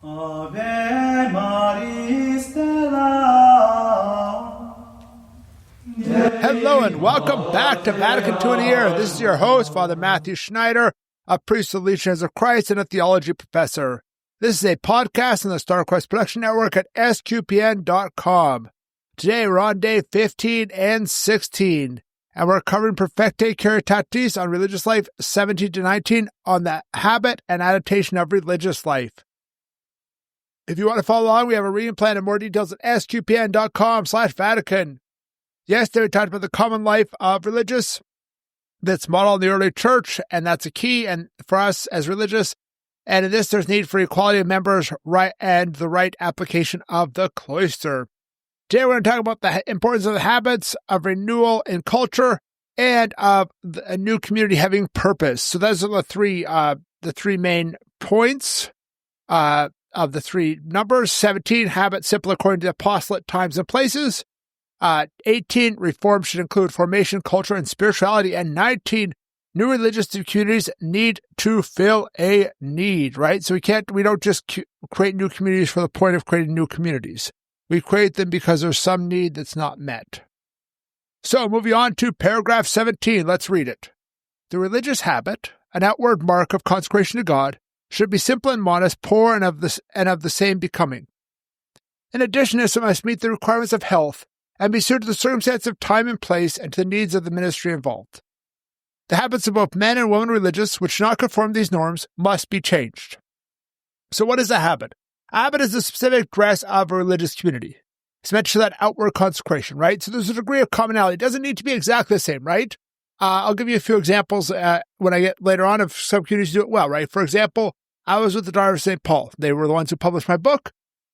Ave Maris Stella. Hello and welcome back to Vatican II in a Year. This is your host, Father Matthew Schneider, a priest of the Legions of Christ and a theology professor. This is a podcast on the Star Quest Production Network at sqpn.com. Today we're on day 15 and 16, and we're covering Perfecte Caritatis on religious life 17 to 19 on the habit and adaptation of religious life. If you want to follow along, we have a reading plan and more details at sqpn.com/Vatican. Yesterday we talked about the common life of religious that's modeled in the early church, and that's a key and for us as religious. And in this, there's need for equality of members and the right application of the cloister. Today we're going to talk about the importance of the habits of renewal in culture and of a new community having purpose. So those are the three main points of the three numbers. 17, habits simple according to the apostolate, times and places. 18, reform should include formation, culture, and spirituality. And 19, new religious communities need to fill a need, right? So we don't just create new communities for the point of creating new communities. We create them because there's some need that's not met. So moving on to paragraph 17, let's read it. The religious habit, an outward mark of consecration to God, should be simple and modest, poor and of the same becoming. In addition, it must meet the requirements of health and be suited to the circumstances of time and place and to the needs of the ministry involved. The habits of both men and women religious, which do not conform to these norms, must be changed. So what is a habit? A habit is the specific dress of a religious community. It's meant to show that outward consecration, right? So there's a degree of commonality. It doesn't need to be exactly the same, right? I'll give you a few examples when I get later on of some communities do it well, right? For example, I was with the Daughter of St. Paul. They were the ones who published my book.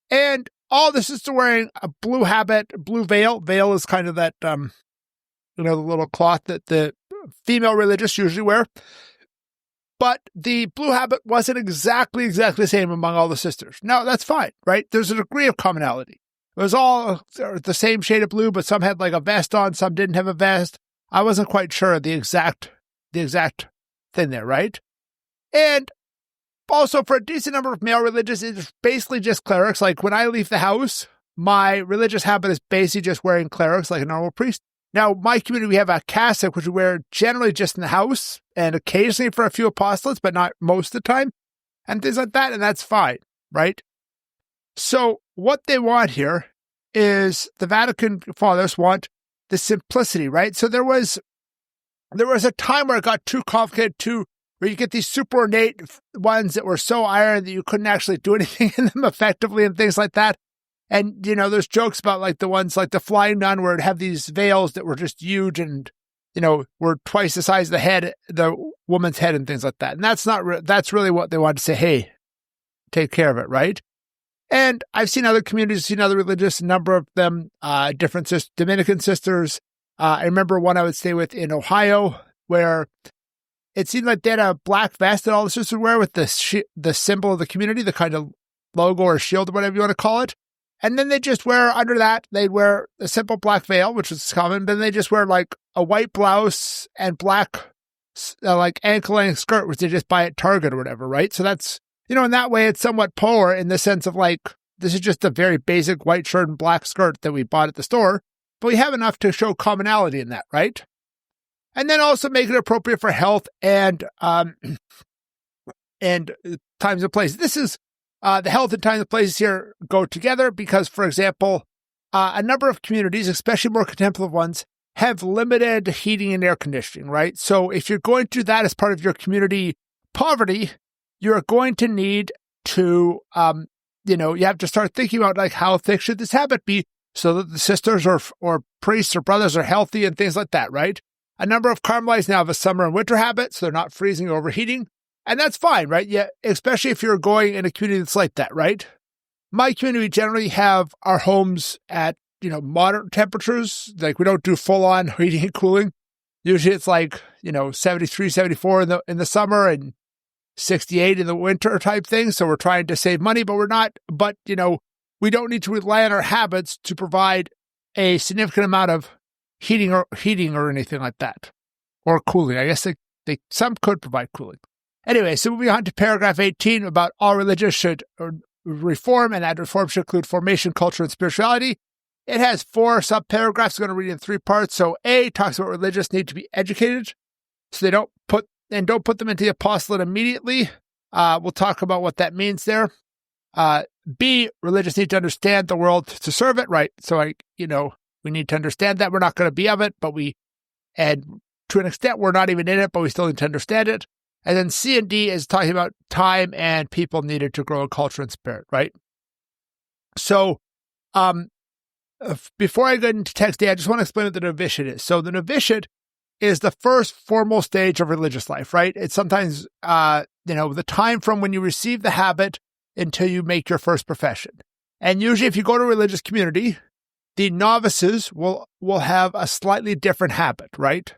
And all the sisters wearing a blue habit, blue veil. Veil is kind of that, the little cloth that the female religious usually wear. But the blue habit wasn't exactly the same among all the sisters. No, that's fine, right? There's a degree of commonality. It was all the same shade of blue, but some had like a vest on, some didn't have a vest. I wasn't quite sure of the exact thing there, right? And also, for a decent number of male religious, it's basically just clerics. Like when I leave the house, my religious habit is basically just wearing clerics like a normal priest. Now, my community, we have a cassock, which we wear generally just in the house and occasionally for a few apostolates, but not most of the time, and things like that, and that's fine, right? So what they want here is the Vatican Fathers want the simplicity, right? So there was a time where it got too complicated, where you get these super ornate ones that were so iron that you couldn't actually do anything in them effectively and things like that. And, there's jokes about like the ones like the Flying Nun where it have these veils that were just huge and, were twice the size of the woman's head and things like that. And that's really what they want to say, hey, take care of it, right? And I've seen other communities, other religious, a number of them, different Dominican sisters. I remember one I would stay with in Ohio where it seemed like they had a black vest that all the sisters wear with the symbol of the community, the kind of logo or shield or whatever you want to call it. And then they just wear under that, they'd wear a simple black veil, which is common. Then they just wear like a white blouse and black like ankle-length skirt, which they just buy at Target or whatever, right? So that's, in that way it's somewhat poor in the sense of like, this is just a very basic white shirt and black skirt that we bought at the store. But we have enough to show commonality in that, right? And then also make it appropriate for health and times and places. This is the health and times and places here go together because, for example, a number of communities, especially more contemplative ones, have limited heating and air conditioning, right? So if you're going to do that as part of your community poverty, you're going to need to, you have to start thinking about like how thick should this habit be so that the sisters or priests or brothers are healthy and things like that, right? A number of Carmelites now have a summer and winter habit, so they're not freezing or overheating. And that's fine, right? Yeah, especially if you're going in a community that's like that, right? My community, we generally have our homes at, moderate temperatures. Like we don't do full-on heating and cooling. Usually it's like, 73, 74 in the summer and 68 in the winter type thing. So we're trying to save money, but we don't need to rely on our habits to provide a significant amount of heating or anything like that, or cooling. I guess some could provide cooling. Anyway, so moving on to paragraph 18 about all religious should reform, and that reform should include formation, culture, and spirituality. It has 4 subparagraphs. I'm going to read it in 3 parts. So A talks about religious need to be educated, so they don't put them into the apostolate immediately. We'll talk about what that means there. B, religious need to understand the world to serve it, right? So we need to understand that we're not going to be of it, and to an extent, we're not even in it, but we still need to understand it. And then C and D is talking about time and people needed to grow in culture and spirit, right? So, before I get into text A, I just want to explain what the novitiate is. So the novitiate is the first formal stage of religious life, right? It's sometimes, the time from when you receive the habit until you make your first profession. And usually if you go to a religious community, the novices will have a slightly different habit, right?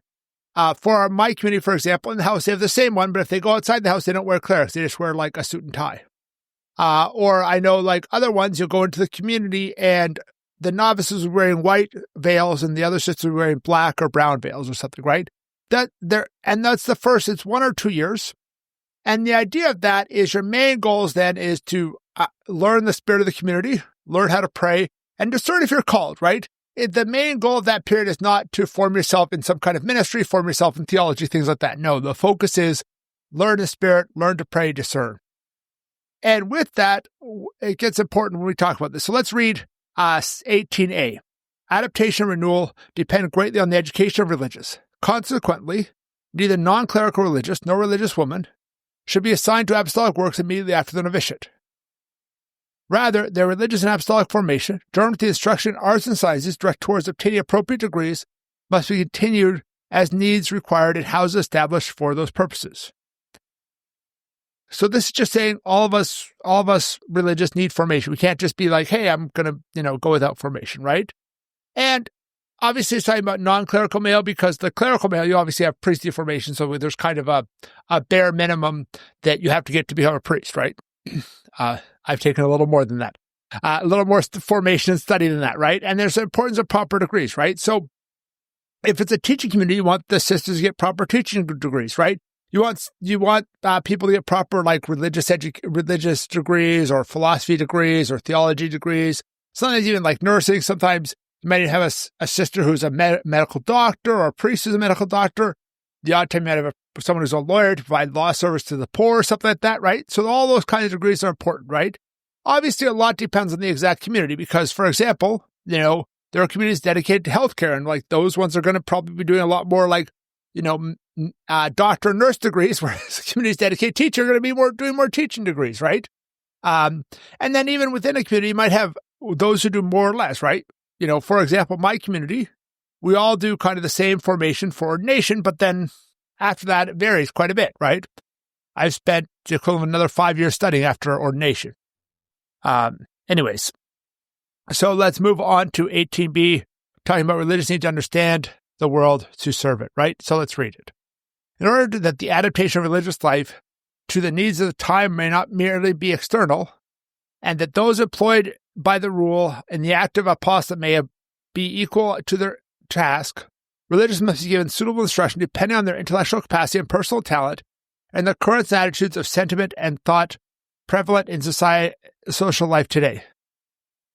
For my community, for example, in the house, they have the same one, but if they go outside the house, they don't wear clerics. They just wear like a suit and tie. Or I know like other ones, you'll go into the community and the novices are wearing white veils and the other sisters are wearing black or brown veils or something, right? That's the first, it's 1 or 2 years. And the idea of that is your main goals then is to learn the spirit of the community, learn how to pray, and discern if you're called, right? The main goal of that period is not to form yourself in some kind of ministry, form yourself in theology, things like that. No, the focus is learn the spirit, learn to pray, discern. And with that, it gets important when we talk about this. So let's read 18a. Adaptation and renewal depend greatly on the education of religious. Consequently, neither non-clerical religious nor religious woman should be assigned to apostolic works immediately after the novitiate. Rather, their religious and apostolic formation, joined with the instruction in arts and sciences direct towards obtaining appropriate degrees, must be continued as needs required in houses established for those purposes. So this is just saying all of us religious need formation. We can't just be like, hey, I'm going to, go without formation, right? And obviously it's talking about non-clerical male because the clerical male, you obviously have priestly formation. So there's kind of a bare minimum that you have to get to become a priest, right? I've taken a little more than that, a little more formation and study than that, right? And there's the importance of proper degrees, right? So if it's a teaching community, you want the sisters to get proper teaching degrees, right? You want people to get proper like religious degrees or philosophy degrees or theology degrees. Sometimes even like nursing. Sometimes you might have a sister who's a medical doctor or a priest who's a medical doctor. The odd time you might have someone who's a lawyer to provide law service to the poor or something like that, right? So all those kinds of degrees are important, right? Obviously, a lot depends on the exact community because, for example, there are communities dedicated to healthcare, and like those ones are going to probably be doing a lot more like, doctor and nurse degrees, whereas communities dedicated to teacher are going to be doing more teaching degrees, right? And then even within a community, you might have those who do more or less, right? For example, my community, we all do kind of the same formation for ordination, but then after that, it varies quite a bit, right? I've spent the equivalent of another 5 years studying after ordination. Anyways, so let's move on to 18b, talking about religious need to understand the world to serve it, right? So let's read it. In order that the adaptation of religious life to the needs of the time may not merely be external, and that those employed by the rule in the active apostolate may be equal to their task, religious must be given suitable instruction depending on their intellectual capacity and personal talent, and the currents and attitudes of sentiment and thought prevalent in social life today.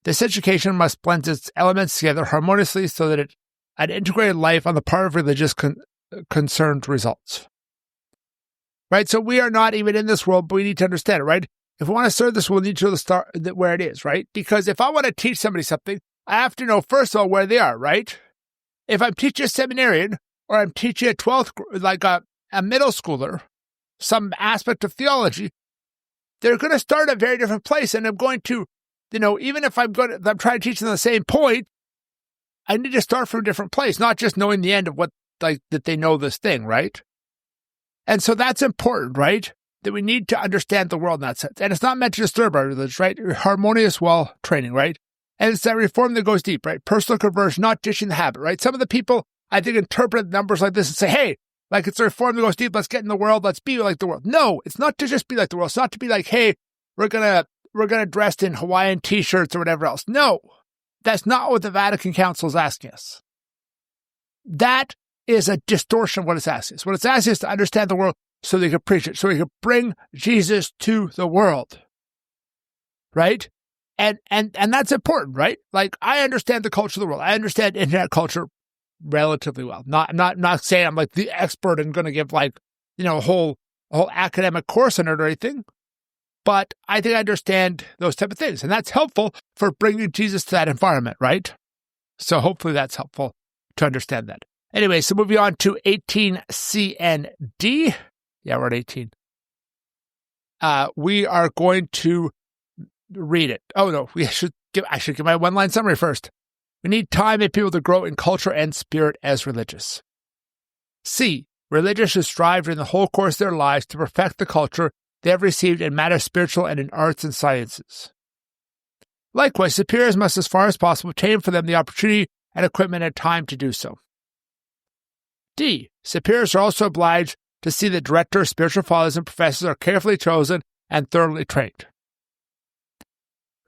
This education must blend its elements together harmoniously so that an integrated life on the part of religious concerned results. Right? So we are not even in this world, but we need to understand it, right? If we want to serve this world, we need to know the start where it is, right? Because if I want to teach somebody something, I have to know, first of all, where they are, right? If I'm teaching a seminarian or I'm teaching a 12th, like a middle schooler, some aspect of theology, they're going to start at a very different place. And I'm going to, even if I'm trying to teach them the same point, I need to start from a different place, not just knowing the end of what, like, that they know this thing, right? And so that's important, right? That we need to understand the world in that sense. And it's not meant to disturb our religion, right? Harmonious well training, right? And it's that reform that goes deep, right? Personal conversion, not ditching the habit, right? Some of the people, I think, interpret numbers like this and say, hey, like it's a reform that goes deep, let's get in the world, let's be like the world. No, it's not to just be like the world. It's not to be like, hey, we're gonna dress in Hawaiian t-shirts or whatever else. No, that's not what the Vatican Council is asking us. That is a distortion of what it's asking us. What it's asking us to understand the world so they can preach it, so we can bring Jesus to the world. right? And that's important, right? Like, I understand the culture of the world. I understand internet culture relatively well. I'm not saying I'm like the expert and going to give like, a whole academic course on it or anything. But I think I understand those type of things. And that's helpful for bringing Jesus to that environment, right? So hopefully that's helpful to understand that. Anyway, so moving on to 18C and D. Yeah, we're at 18. We are going to read it. Oh, no, I should give my one-line summary first. We need time and people to grow in culture and spirit as religious. C, religious should strive during the whole course of their lives to perfect the culture they have received in matters spiritual and in arts and sciences. Likewise, superiors must as far as possible obtain for them the opportunity and equipment and time to do so. D, superiors are also obliged to see that directors, spiritual fathers, and professors are carefully chosen and thoroughly trained.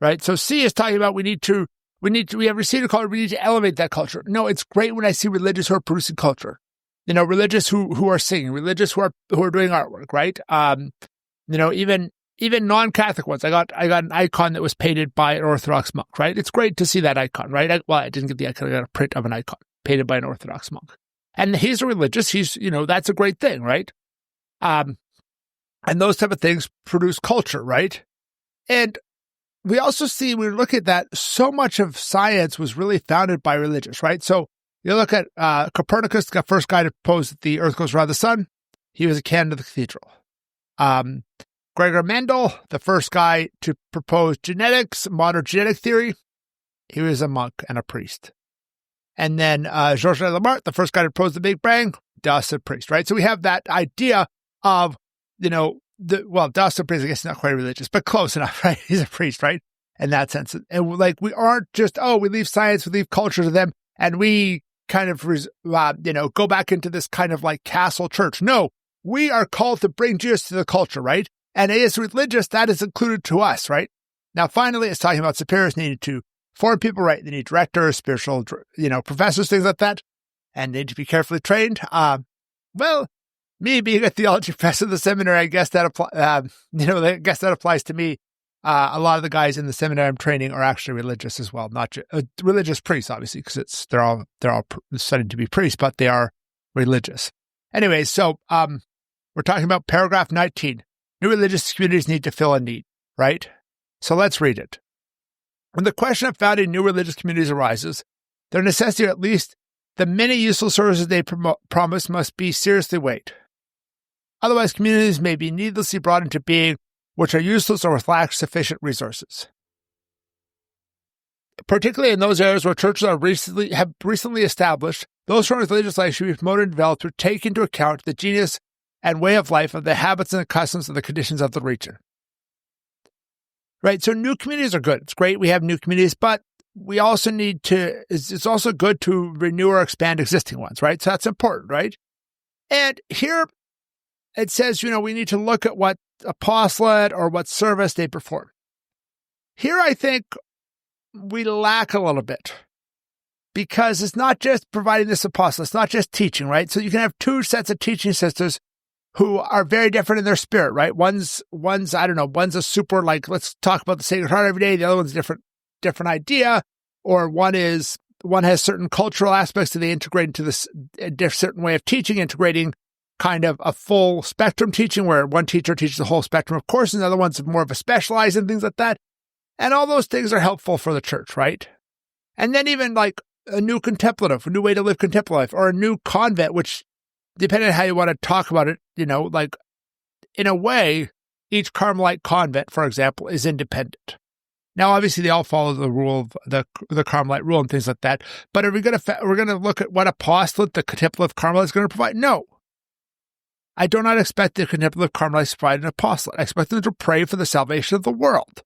Right? So C is talking about we have received a culture, we need to elevate that culture. No, it's great when I see religious who are producing culture. Religious who are singing, religious who are doing artwork, right? Even non-Catholic ones. I got an icon that was painted by an Orthodox monk, right? It's great to see that icon, right? I didn't get the icon. I got a print of an icon painted by an Orthodox monk. And he's a religious. That's a great thing, right? And those type of things produce culture, right? And we also see, when we look at that, so much of science was really founded by religious, right? So you look at Copernicus, the first guy to propose that the Earth goes around the sun. He was a canon of the cathedral. Gregor Mendel, the first guy to propose genetics, modern genetic theory, he was a monk and a priest. And then Georges Lemaitre, the first guy to propose the Big Bang, thus a priest, right? So we have that idea of, thus a priest, I guess not quite religious, but close enough, right? He's a priest, right? In that sense. And like, we aren't just, we leave science, we leave culture to them, and we kind of, go back into this kind of like castle church. No, we are called to bring Jesus to the culture, right? And as religious, that is included to us, right? Now, finally, it's talking about superiors needed to form people, right? They need directors, spiritual, professors, things like that, and need to be carefully trained. Me being a theology professor in the seminary, I guess that applies to me. A lot of the guys in the seminary I'm training are actually religious as well, not just religious priests, obviously, because they're all studied to be priests, but they are religious. Anyway, so we're talking about paragraph 19. New religious communities need to fill a need, right? So let's read it. When the question of founding new religious communities arises, their necessity, or at least the many useful services they promise, must be seriously weighed. Otherwise, communities may be needlessly brought into being, which are useless or lack sufficient resources. Particularly in those areas where churches have recently established, those forms of religious life should be promoted and developed to take into account the genius and way of life of the habits and the customs and the conditions of the region. Right? So new communities are good. It's great we have new communities, but we also need to, it's also good to renew or expand existing ones, right? So that's important, right? And here it says, we need to look at what apostolate or what service they perform. Here I think we lack a little bit, because it's not just providing this apostolate, it's not just teaching, right? So you can have two sets of teaching sisters who are very different in their spirit, right? One's one's a super, like, let's talk about the Sacred Heart every day. The other one's a different idea. Or one has certain cultural aspects that they integrate into this certain way of teaching, integrating kind of a full spectrum teaching, where one teacher teaches the whole spectrum of courses, and the other one's more of a specialized and things like that. And all those things are helpful for the church, right? And then even like a new way to live contemplative life, or a new convent, which, depending on how you want to talk about it, like, in a way, each Carmelite convent, for example, is independent. Now, obviously, they all follow the rule of the Carmelite rule and things like that. But we're going to look at what apostolate the contemplative Carmelite is going to provide? No. I do not expect the contemplative Carmelites to provide an apostolate. I expect them to pray for the salvation of the world.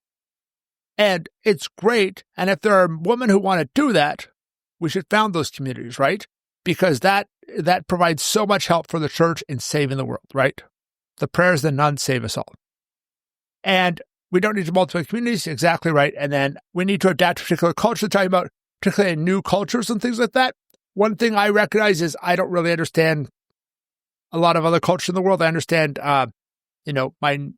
And it's great. And if there are women who want to do that, we should found those communities, right? Because that provides so much help for the church in saving the world, right? The prayers of the nuns save us all. And we don't need to multiply communities, exactly right. And then we need to adapt to particular culture, talking about particularly new cultures and things like that. One thing I recognize is I don't really understand a lot of other culture in the world. I understand, my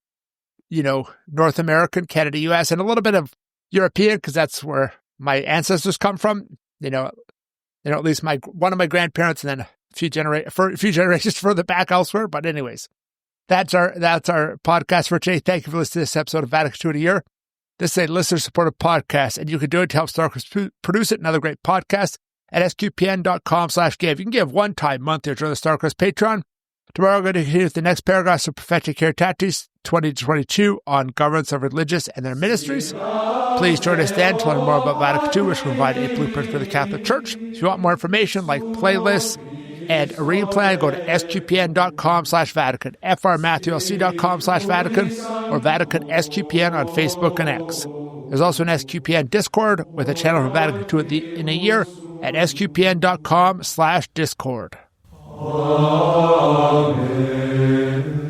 North American, Canada, U.S., and a little bit of European, because that's where my ancestors come from. At least one of my grandparents, and then a few generations further back elsewhere. But anyways, that's our podcast for today. Thank you for listening to this episode of Vatican II in a Year. This is a listener-supported podcast, and you can do it to help Starcross produce it and other great podcasts at sqpn.com/give. You can give one time monthly or join the Starcross Patreon. Tomorrow, I'm going to hear the next paragraph of Prophetia Caritatis 2022 on governance of religious and their ministries. Please join us then to learn more about Vatican II, which will provide a blueprint for the Catholic Church. If you want more information like playlists and a reading plan, go to sqpn.com/Vatican, frmatthewlc.com/Vatican, or Vatican SQPN on Facebook and X. There's also an SQPN Discord with a channel for Vatican II in a Year at sqpn.com/Discord. Amen.